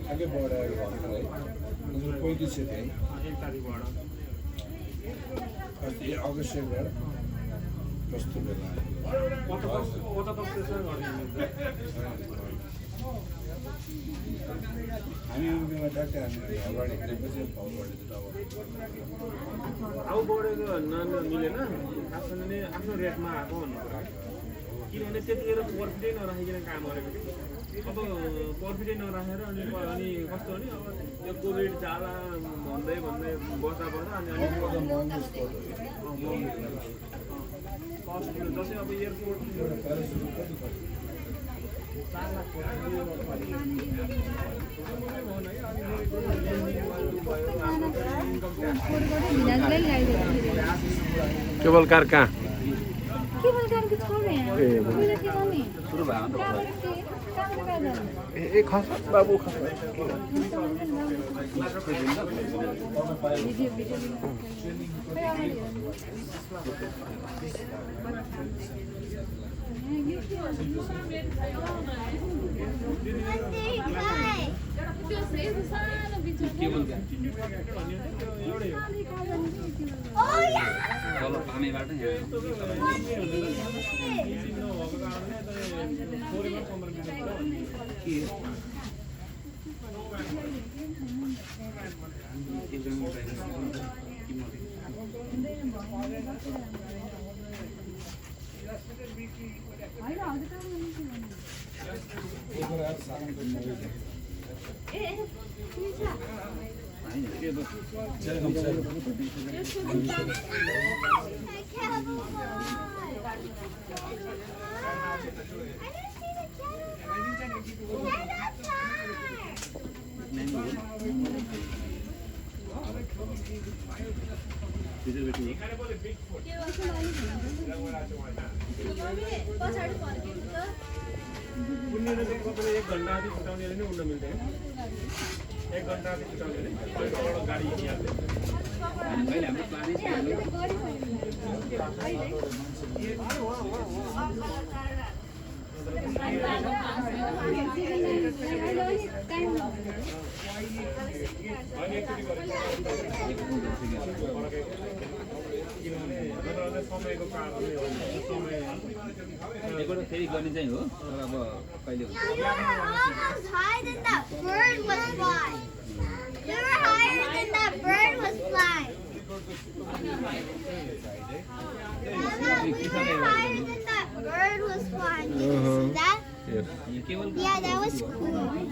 आगे बढाएर भन्नुलाई हजुर 35 थियो एक तारिखबाट अनि अगस्टबाट कस्तो बेला हामी बेला ट्याक्कै हामी अगाडि हिँडेपछि भाउ बढेको भाउ बढेको मिलेन आफ्नो रेटमा आएको भन्नु किनभने त्यतिखेर पर्फिटै नराखिकन काम गरेको अब पर्फिटै नराखेर अनि कस्तो भने अब यो कोभिड जाला भन्दै बस्दा अनि जस्तै अब एयरपोर्ट केबल कार कहाँ ए खस बाबु खस एक घंटा आधी छुटाउने नै उड्न मिल्दैन एक घंटा आधी छुटाउने गाडी हिँडिहाल्छ समयको कारणले एकपल्ट फेरि गर्ने चाहिँ हो तर अब कहिले हुन्छ Yeah, that was cool.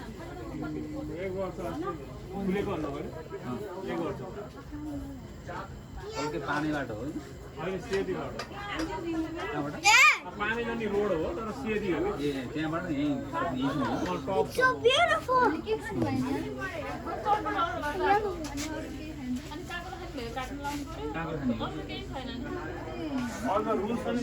पानीबाट हो पानी जाने रोड हो तर सेदी हो ए त्यहाँबाट So beautiful. all the rules and